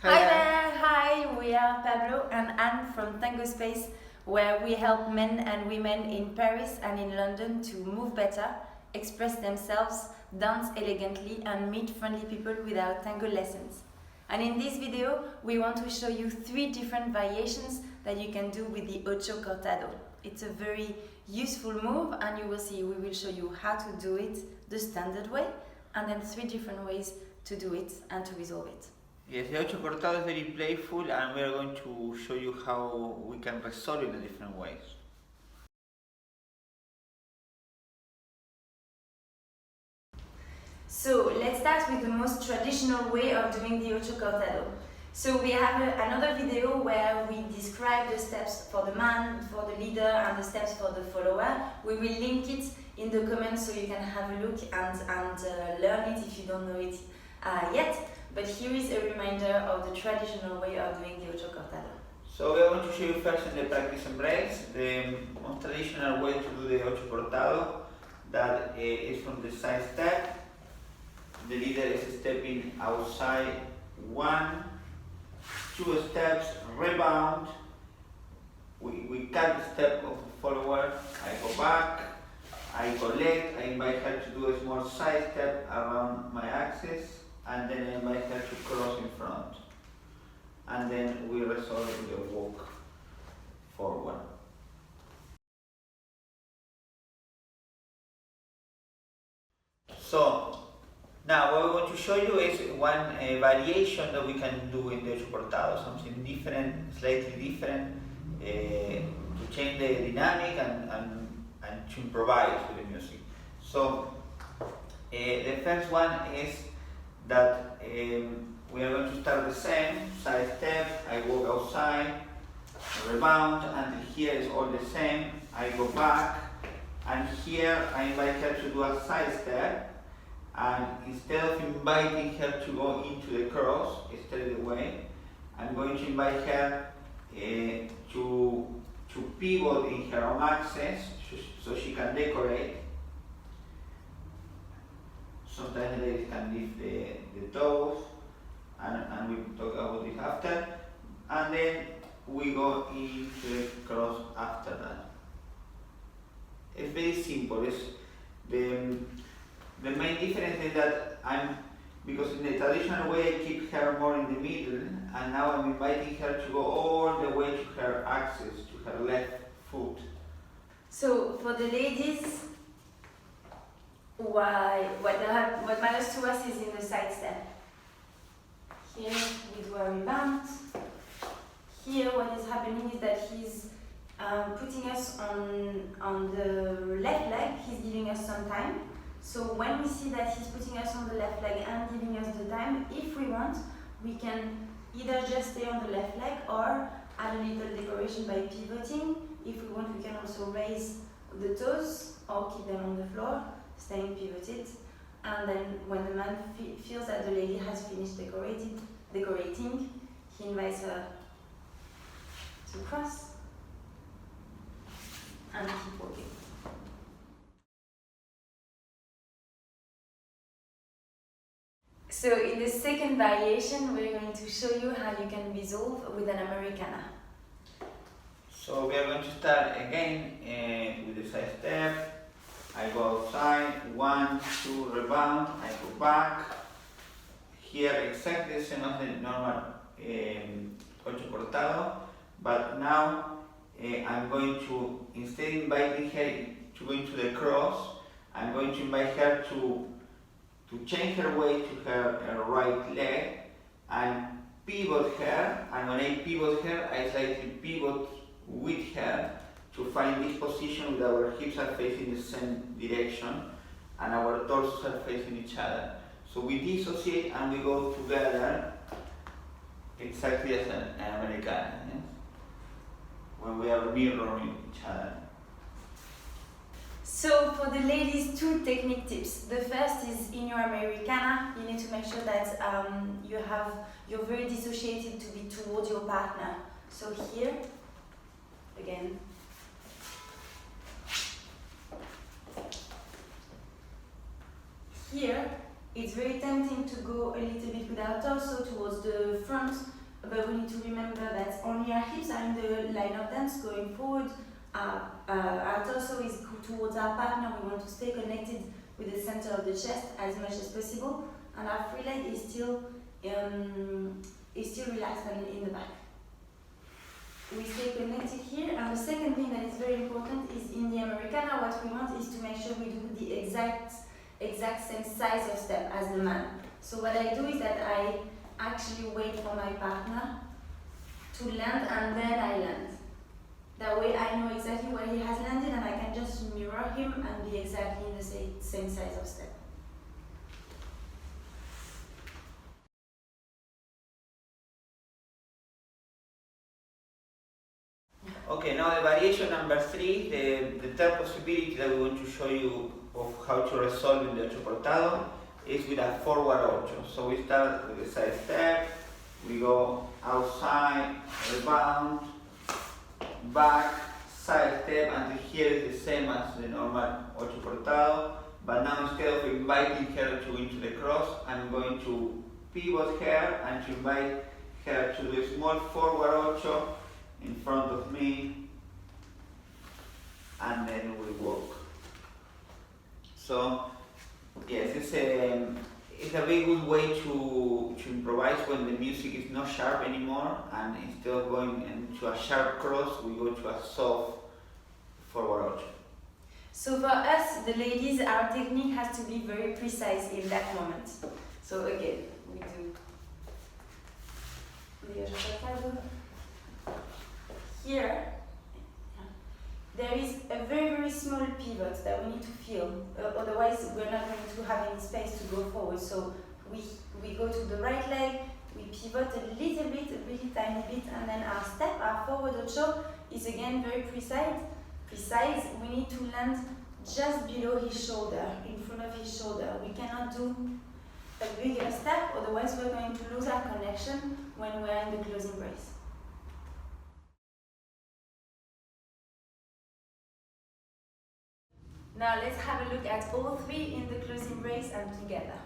Hi there, hi, we are Pablo and Anne from Tango Space, where we help men and women in Paris and in London to move better, express themselves, dance elegantly, and meet friendly people with our tango lessons. And in this video, we want to show you 3 different variations that you can do with the Ocho Cortado. It's a very useful move, and you will see we will show you how to do it the standard way, and then 3 different ways to do it and to resolve it. Yes, the Ocho Cortado is very playful, and we are going to show you how we can resolve it in different ways. So let's start with the most traditional way of doing the Ocho Cortado. So we have another video where we describe the steps for the man, for the leader, and the steps for the follower. We will link it in the comments so you can have a look and learn it if you don't know it yet. But here is a reminder of the traditional way of doing the Ocho Cortado. So we are going to show you first in the practice embrace, the most traditional way to do the Ocho Cortado, that is from the side step. The leader is stepping outside 1, 2 steps, rebound. We cut the step of the follower. I go back, I collect, I invite her to do a small side step around my axis, and then I invite her to cross in front. And then we resolve with a walk forward. So, now what we're going to show you is one variation that we can do in the Ocho Cortado, something different, slightly different, to change the dynamic and to improvise with the music. So, the first one is that we are going to start the same, side step, I walk outside, rebound, and here is all the same, I go back, and here I invite her to do a side step, and instead of inviting her to go into the cross, straight away, I'm going to invite her to pivot in her own axis, so she can decorate. Sometimes the ladies can lift the toes, and we talk about this after, and then we go into the cross after that. It's very simple. It's the main difference is that because in the traditional way I keep her more in the middle, and now I'm inviting her to go all the way to her axis, to her left foot. So for the ladies, what matters to us is in the side step. Here we do a rebound. Here what is happening is that he's putting us on the left leg, he's giving us some time. So when we see that he's putting us on the left leg and giving us the time, if we want, we can either just stay on the left leg or add a little decoration by pivoting. If we want, we can also raise the toes or keep them on the floor, staying pivoted. And then when the man feels that the lady has finished decorating, he invites her to cross and keep walking. So in the second variation, we're going to show you how you can resolve with an Americana. So we are going to start again with the side step. I go outside, 1, 2, rebound, I go back. Here exactly the same as the normal Ocho Cortado, but now I'm going to, instead of inviting her to go into the cross, I'm going to invite her to change her weight to her right leg and pivot her, and when I pivot her, I slightly pivot with her to find this position with our hips are facing the same direction and our torsos are facing each other. So we dissociate and we go together exactly as an Americana, yes? When we are mirroring each other. So for the ladies, 2 technique tips. The first is in your Americana, you need to make sure that you're very dissociated to be towards your partner. So here, again, here It's very tempting to go a little bit with our torso towards the front, but we need to remember that only our hips are in the line of dance going forward. Our torso is towards our partner. We want to stay connected with the center of the chest as much as possible, and our free leg is still relaxed and in the back. We stay connected here, and the second thing that is very important is in the Americana, what we want is to make sure we do the exact same size of step as the man. So what I do is that I actually wait for my partner to land and then I land. That way I know exactly where he has landed and I can just mirror him and be exactly in the same size of step. Okay, now the variation number 3, the third possibility that we want to show you of how to resolve in the Ocho Cortado is with a forward Ocho. So we start with the side step, we go outside, rebound, back, side step, and here is the same as the normal Ocho Cortado, but now instead of inviting her to into the cross, I'm going to pivot her and to invite her to do a small forward Ocho in front of me, and then we walk. So yes, it's a very good way to improvise when the music is not sharp anymore, and instead of going into a sharp cross, we go to a soft forward Ocho. So for us, the ladies, our technique has to be very precise in that moment. So again, we do the Ocho Cortado. Here, there is a very small pivot that we need to feel, otherwise we're not going to have any space to go forward. So we go to the right leg, we pivot a little bit, a really tiny bit, and then our step, our forward Ocho, is again very precise. We need to land just below his shoulder, in front of his shoulder. We cannot do a bigger step, otherwise we're going to lose our connection when we're in the closing brace. Now let's have a look at all three in the closing brace and together.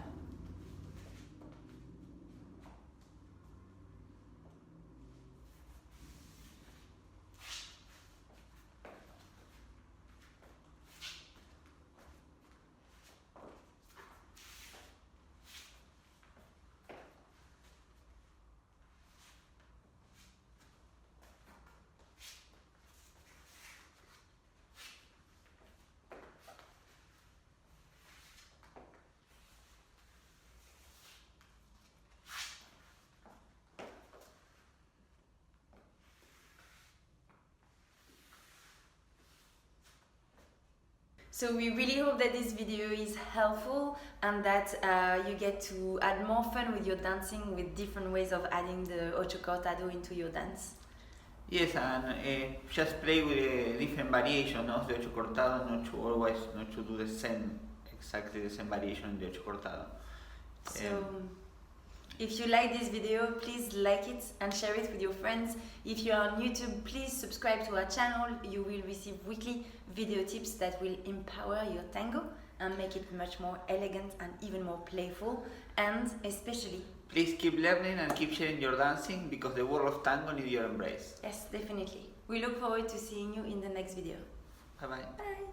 So we really hope that this video is helpful and that you get to add more fun with your dancing with different ways of adding the Ocho Cortado into your dance. Yes, and just play with a different variation of the Ocho Cortado, not to do exactly the same variation in the Ocho Cortado. So if you like this video, please like it and share it with your friends. If you are on YouTube, please subscribe to our channel. You will receive weekly video tips that will empower your tango and make it much more elegant and even more playful, and especially please keep learning and keep sharing your dancing, because the world of tango needs your embrace. Yes, definitely. We look forward to seeing you in the next video. Bye bye. Bye.